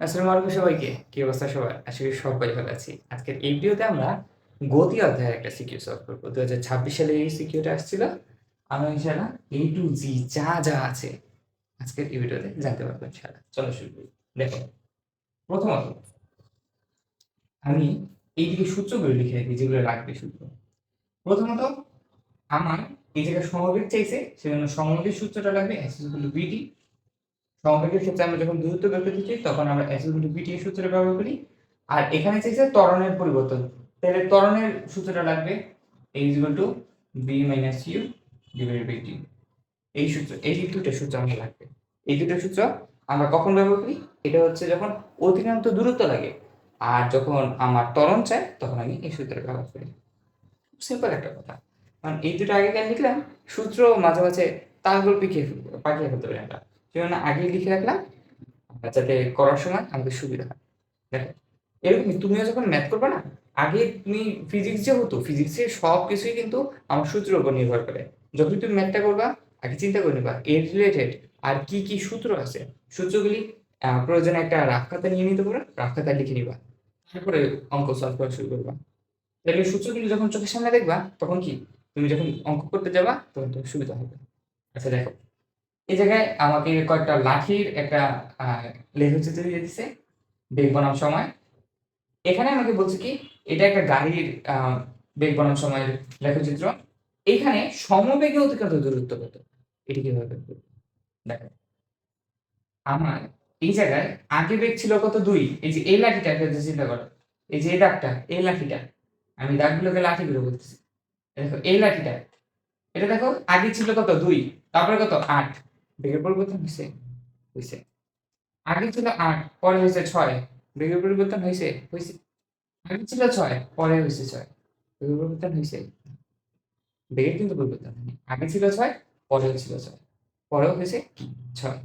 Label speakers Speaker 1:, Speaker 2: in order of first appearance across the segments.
Speaker 1: আসসালামু আলাইকুম সবাইকে। কি অবস্থা সবার? আশা করি সবাই ভালো আছি। আজকের এই ভিডিওতে আমরা গতি অধ্যায়ের একটা সিকিউ সলভ করব। ২০২৬ সালে এই সিকিউটা আসছিল। আমরা ইনশাআল্লাহ A to G যা আছে আজকের এই ভিডিওতে জানতে পারবো ইনশাআল্লাহ। চলো শুরু করি। দেখো, প্রথমত আমি এইদিকে সূত্রগুলো লিখে রাখি যেগুলো লাগবে সূত্র। প্রথমত আমার এই জায়গায় সমবেগ চাইছে, সেজন্য সমবেগের সূত্রটা লাগবে S = VT। সমবেগের ক্ষেত্রে আমরা যখন দূরত্ব বের করতে চাই তখন আমরা S = VT এর সূত্র ব্যবহার করি। আর এখানে চাইছে ত্বরণের পরিবর্তন। তাহলে ত্বরণের সূত্রটা লাগবে A = B - U / T। এই সূত্র, এই দুটো সূত্র আমাদের লাগবে। এই দুটো সূত্র আমরা কখন ব্যবহার করি? এটা হচ্ছে যখন অতিক্রান্ত দূরত্ব লাগে। আর যখন আমার ত্বরণ চাই তখন আমি এই সূত্রটা ব্যবহার করি। সিম্পল একটা কথা। কারণ এই দুটো আগে কেন লিখলাম? সূত্র মাঝে, মাঝে তালগোল পাকিয়ে ফেলতে পারি আমরা। সেজন্য আগেই লিখে রাখলাম যাতে করার সময় আমাদের সুবিধা হয়। দেখো, এরকমই তুমিও যখন ম্যাথ করবা না, আগে তুমি ফিজিক্স যে হতো, ফিজিক্সের সবকিছুই কিন্তু আমার সূত্রের উপর নির্ভর করে। যখনই তুমি ম্যাথটা করবা, আগে চিন্তা করে নিবা এর রিলেটেড আর কি সূত্র আছে। সূত্রগুলি প্রয়োজনে একটা রাফ খাতা নিয়ে নিতে পারো, রাফ খাতায় লিখে নিবা। তারপরে অঙ্ক সলভ করা শুরু করবা। তাহলে সূত্রগুলি যখন চোখের সামনে দেখবা, তখন কি তুমি যখন অঙ্ক করতে যাবা, তখন তোমার সুবিধা হবে। আচ্ছা দেখো, এই জায়গায় আমাকে কয়েকটা লাঠির একটা আ লেখচিত্র দিয়ে দিছে, বেগ বনাম সময়। এখানে আমাকে বলছে কি, এটা একটা গাড়ির বেগ বনাম সময়ের লেখচিত্র। এখানে সমবেগে অতিক্রান্ত দূরত্ব কত? এটি কিভাবে বের করব? দেখো, আমার এই জায়গায় আগে বেগ ছিল কত? ২। এই যে এই লাঠিটাকে যে চিন্তা করো। এই যে এই দাগটা, এই লাঠিটা। আমি দাগগুলোকে লাঠিগুলো বলতেছি। দেখো এই লাঠিটা, এটা দেখো আগে ছিল কত? ২। তারপরে কত? ৮। বেগের পরিবর্তন হইছে? হইছে। আগে ছিল ৮, পরে হইছে ৬। বেগের পরিবর্তন হইছে? হইছে। আগে ছিল ৬, পরে হইছে ৬। বেগের পরিবর্তন হইছে? বেগের কিন্তু পরিবর্তন হয়নি। আগে ছিল ৬, পরেও ছিল ৬। পরেও হইছে কি? ৬।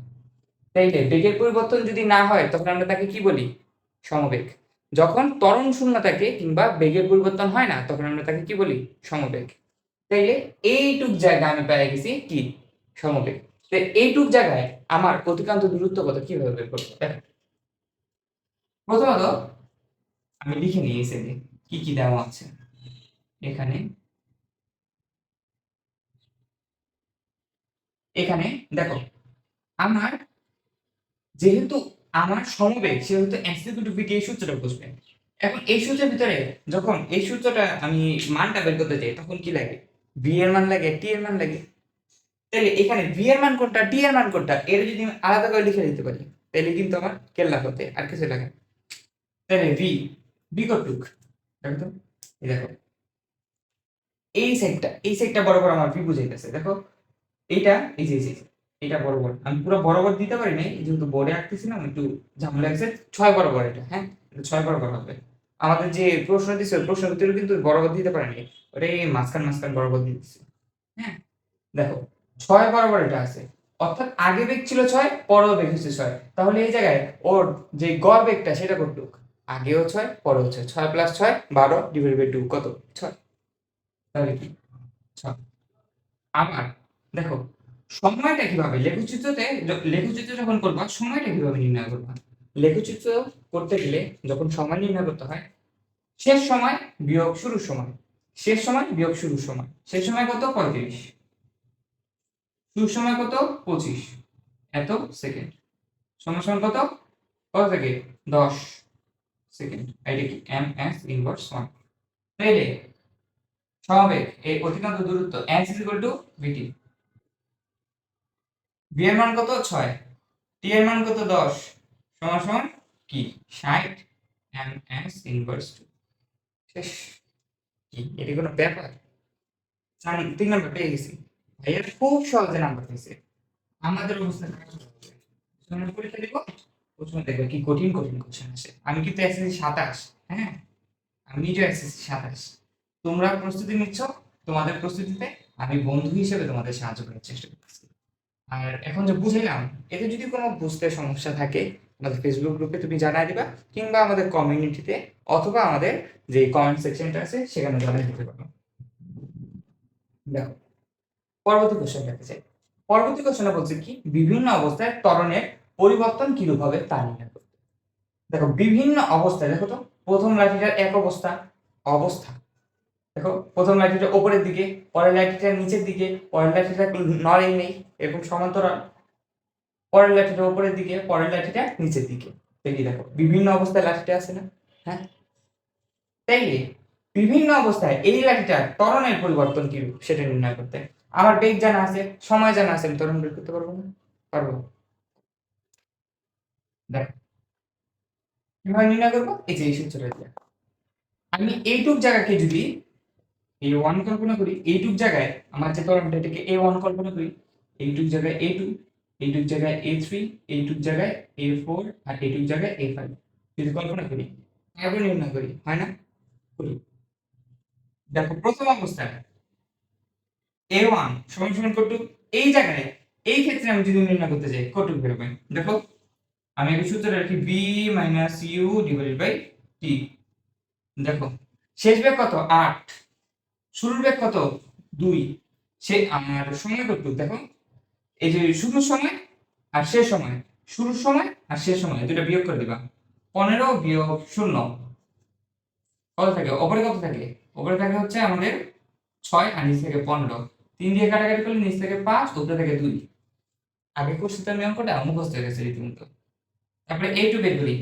Speaker 1: তাইলে বেগের পরিবর্তন যদি না হয় তখন আমরা তাকে কি বলি? সমবেগ। যখন ত্বরণ শূন্য থাকে কিংবা বেগের পরিবর্তন হয় না তখন আমরা তাকে কি বলি? সমবেগ। তাইলে এইটুক জায়গা আমি পেয়ে গেছি কি? সমবেগ। তো এইটুক জায়গায় আমার অতিক্রান্ত দূরত্ব কত? কিভাবে বের করব? দেখো, প্রথমত আমি লিখে নিই এই সাইডে কি দেওয়া আছে। এখানে, এখানে দেখো, আমার যেহেতু আমার সমবেগ সেহেতু S = VT এই সূত্রটা বসবে। এখন এই সূত্রের ভিতরে যখন এই সূত্রটা আমি মানটা বের করতে যাই তখন কি লাগে? V এর মান লাগে, T এর মান লাগে। তাইলে এখানে V এর মান কোনটা, T এর মান কোনটা এর যদি আমি আলাদা করে লিখে দিতে পারি তাইলে কিন্তু আমার কেল্লা ফতে আর কিছু লাগে না। তাইলে V কতটুক? দেখো তো, এই দেখো। এই সাইডটা বরাবর আমার V বুঝাইতেছে। দেখো, এইটা এই যে এটা বরাবর। আমি পুরো বরাবর দিতে পারি নাই। যেহেতু বোর্ডে আঁকতেছিলাম একটু ঝামেলা লাগছে। ৬ বরাবর এটা, হ্যাঁ? এটা ৬ বরাবর হবে। আমাদের যে প্রশ্ন দিছে ওই প্রশ্নের ভিতরে কিন্তু বরাবর দিতে পারে নাই। ওটা এই মাঝখান বরাবর দিয়ে দিছে। হ্যাঁ? দেখো, ৬ বরাবর এটা আছে। অর্থাৎ আগে বেগ ছিল ৬, পরেও বেগ হচ্ছে ৬। তাহলে এই জায়গায় ওর যে গড় বেগটা সেটা কতটুক? আগেও ৬, পরেও ৬। ৬ + ৬ 12/2 কত? ৬। তাহলে কি? ৬। আমার দেখো, সময়টা কিভাবে লেখচিত্র যখন করবা সময়টা কিভাবে নির্ণয় করবা? লেখচিত্র করতে গেলে যখন সময় নির্ণয় করতে হয়, শেষ সময় বিয়োগ শুরুর সময়। শেষ সময় বিয়োগ শুরুর সময়। শেষ সময় কত? ৩৫। শুরুর সময় কত? ২৫। এত সেকেন্ড। সমান কত? কত থেকে? ১০ সেকেন্ড। এটা কি? ms inverse 1। তাইলে সমবেগ এই অতিক্রান্ত দূরত্ব s = vt। v এর মান কত? ৬। t এর মান কত? ১০ সমান কি? ৬০ ms ইনভার্স 2। শেষ। কি এটা কোনো ব্যাপার? ৩ নাম্বার পেয়ে গেছি। ভাইয়া খুব সহজে নাম্বার পেয়েছে। আমাদের অবস্থা খারাপ হবে। সামনে পরীক্ষা দিব। প্রশ্ন দেখবে কি কঠিন কোশ্চেন আসে। আমি কিন্তু এসএসসি ২৭, হ্যাঁ? আমি নিজেও এসএসসি ২৭। তোমরা প্রস্তুতি নিচ্ছ, তোমাদের প্রস্তুতিতে আমি বন্ধু হিসেবে তোমাদের সাহায্য করার চেষ্টা করতেছি। আর এখন যে বুঝাইলাম, এতে যদি কোনো বুঝতে সমস্যা থাকে আমাদের ফেসবুক গ্রুপে তুমি জানায় দিবা কিংবা আমাদের কমিউনিটিতে অথবা আমাদের যে কমেন্ট সেকশনটা আছে সেখানে জানায় দিতে পারো। দেখো, পরবর্তী কোশ্চেন দেখতে চাই। পরবর্তী কোশ্চেনে বলছে কি বিভিন্ন অবস্থায় ত্বরণের পরিবর্তন কিরূপ হবে তা নির্ণয় করতে। দেখো বিভিন্ন অবস্থায়, দেখো তো প্রথম লাঠিটার এক অবস্থা, অবস্থা দেখো প্রথম লাঠিটা উপরের দিকে, পরের লাঠিটা নিচের দিকে, পরের লাঠিটা নড়েই নেই, এরকম সমান্তরাল, পরের লাঠিটা উপরের দিকে, পরের লাঠিটা নিচের দিকে। দেখি দেখো বিভিন্ন অবস্থায় লাঠিটা আছে না? হ্যাঁ, তাইলে বিভিন্ন অবস্থায় এই লাঠিটার ত্বরণের পরিবর্তন কি সেটা নির্ণয় করতে আমার বেগ জানা আছে, সময় জানা আছে, আমি ত্বরণ বের করতে পারবো না? পারবো। দেখো কিভাবে নির্ণয় করবো, এই যে এই সূত্রটা দিয়ে আমি এইটুক জায়গাকে যদি A1 কল্পনা করি, এইটুক জায়গায় আমার যে ত্বরণটা এটাকে A1 কল্পনা করি, এইটুক জায়গায় A2, এইটুক জায়গায় A3, এইটুক জায়গায় A4 আর এইটুক জায়গায় A5 যদি কল্পনা করি, তারপরে নির্ণয় করি, হয় না? করি। দেখো প্রথম অবস্থায় A1 সমান সমান কতটুক, এই জায়গায় এই ক্ষেত্রে আমি যদি নির্ণয় করতে চাই কতটুক বেরোবে, দেখো আমি আগে সূত্রটা রাখি b - u divided by t। দেখো শেষ বেগ কত 8, শুরুর বেগ কত 2, সে আমার সময় কতটুক, দেখো এই যে শুরুর সময় আর শেষ সময়, শুরুর সময় আর শেষ সময় দুটো বিয়োগ করে দিবা, 15 বিয়োগ 0 কত থাকে, উপরে কত থাকে, উপরে থাকে হচ্ছে আমাদের 6 আর নিচ থেকে 15, 3 দিয়ে কাটাকাটি করলে নিচ থেকে 5, উপরে থেকে 2। আগে করছি তো আমি অঙ্কটা মুখস্থ হয়ে গেছে রীতিমতো। তারপরে A2 বের করি,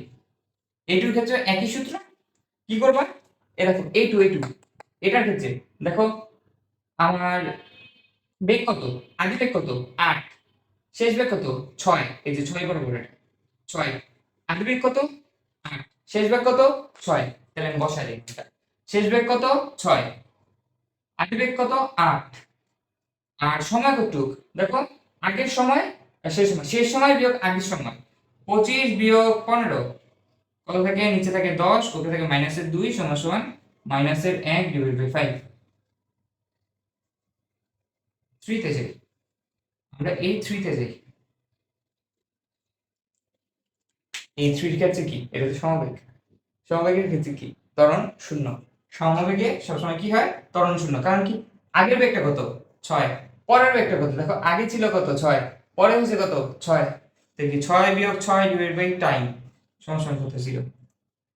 Speaker 1: A2 এর ক্ষেত্রে একই সূত্র, কি করবা, এরকম A2 এটার ক্ষেত্রে দেখো আমার বেগ কত, আগে বেগ কত 8, শেষ বেগ কত 6, এই যে 6 বরাবর এটা 6, আগে বেগ কত 8, শেষ বেগ কত 6, তাহলে আমি বসাই দিই এটা, শেষ বেগ কত 6, আগে বেগ কত 8, আর সময় কতটুক, দেখো আগের সময় আর শেষ সময়, শেষ সময় বিয়োগ আগের সময়, 25 বিয়োগ 15 কত থাকে, নিচে থাকে 10, উপরে থাকে -2 সমান সমান -1 ডিভাইড বাই 5। 3 তে যাই, আমরা এই 3 তে যাই, এই 3 এর ক্ষেত্রে কি, এটা তো সমবেগ, সমবেগের ক্ষেত্রে কি ত্বরণ শূন্য, সমবেগে সবসময় কি হয় ত্বরণ শূন্য, কারণ কি আগের বেগটা কত 6, পরের বেগটা কত, দেখো আগে ছিল কত 6, পরে হচ্ছে কত 6, দেখি 6 বিয়োগ 6 ডিভাইড বাই টাইম সমান সমান কত 0।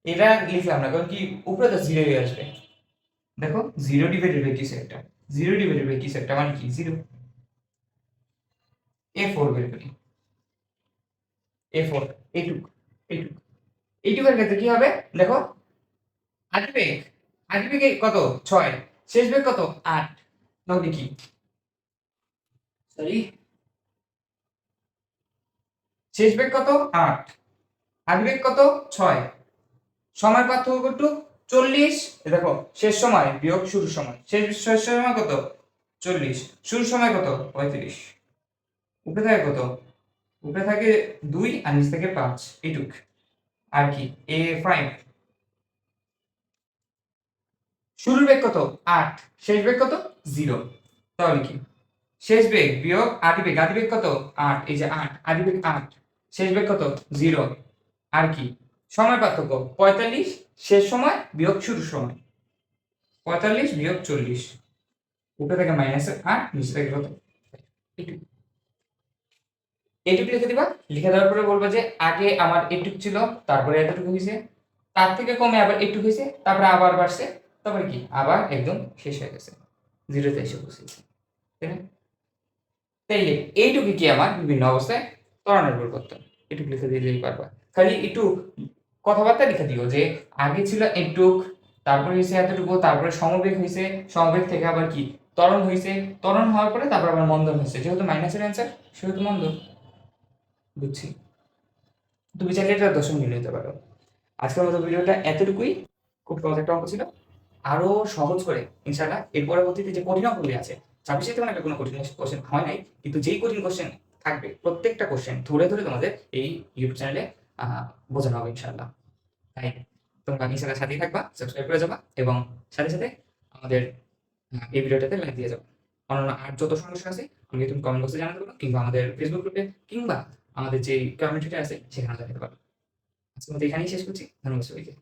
Speaker 1: এটা লিখলাম না কারণ কি উপরে তো 0 হয়ে আসবে, দেখো 0 ডিভাইডেড বাই কিছু একটা, 0 ডিভাইডেড বাই কিছু একটা মানে কি 0। A4 বের করি, A4 এইটুক এইটুক এইটুকের ক্ষেত্রে কি হবে, দেখো আগে বেগ, আগে বেগে কত 6, শেষ বেগ কত 8, তাহলে কি, সরি শেষ বেগ কত 8, আগে বেগ কত 6, সময় পার্থক্য কত 40, দেখো শেষ সময় বিয়োগ শুরুর সময়, শেষ সময় কত 40, শুরুর সময় কত 35, উপরে থাকে কত, উপরে থাকে 2 আর নিচ থেকে 5 এইটুক, আর কি A5 শুরুর বেগ কত 8, শেষ বেগ কত 0, তাহলে কি শেষ বেগ বিয়োগ আদি বেগ কত 8, এই যে 8 আদি বেগ 8, শেষ বেগ কত 0, আর কি সময় পার্থক্য 45, শেষ সময় বিয়োগ শুরুর সময় 45 বিয়োগ 40, উপরে থেকে -8, নিচে থেকে কত এইটুকু, এইটুকু লিখে দিবা, লিখে দেওয়ার পরে বলবা যে আগে আমার এইটুকু ছিল, তারপরে এতটুকু হয়েছে, তার থেকে কমে আবার এইটুকু হয়েছে, তারপরে আবার বাড়ছে, তারপরে কি আবার একদম শেষ হয়ে গেছে, 0 তে এসে পৌঁছেছে, তাই না? তাইলে এইটুকু কি আমার বিভিন্ন অবস্থায় ত্বরণের পরিবর্তন, এটুকু লিখে দিলেই পারবা। খালি একটু কথাবার্তা লিখে দিও যে আগে ছিল এটুক, তারপরে হয়েছে এতটুকু, তারপরে সমবেগ হয়েছে, সমবেগ থেকে আবার কি ত্বরণ হয়েছে, ত্বরণ হওয়ার পরে তারপর আবার মন্দন হয়েছে, যেহেতু মাইনাসের অ্যান্সার সেহেতু মন্দন, বুঝছি। তুমি চাইলে এটা দশম মিলে নিতে পারো। আজকের মতো ভিডিওটা এতটুকুই, খুব সহজ একটা অঙ্ক ছিল, আরো সহজ করে ইনশাআল্লাহ এর পরবর্তীতে যে কঠিন অঙ্কগুলি আছে, 26 তেমন একটা কোনো কঠিন কোশ্চেন হয় নাই, কিন্তু যেই কঠিন কোশ্চেন থাকবে প্রত্যেকটা কোশ্চেন ধরে ধরে তোমাদের এই ইউটিউব চ্যানেলে বোঝানো হবে ইনশাআল্লাহ। তাই তোমরা ইনশাআল্লাহ সাথেই থাকবা, সাবস্ক্রাইব করে যাবা এবং সাথে সাথে আমাদের এই ভিডিওটাতে লাইক দিয়ে যাবা। অন্যান্য আর যত সমস্যা আছে আমাকে তুমি কমেন্ট বক্সে জানাতে পারো, কিংবা আমাদের ফেসবুক গ্রুপে, কিংবা আমাদের যে কমিউনিটিটা আছে সেখানে জানাতে পারো। আজকের মতো এখানেই শেষ করছি, ধন্যবাদ সবাইকে।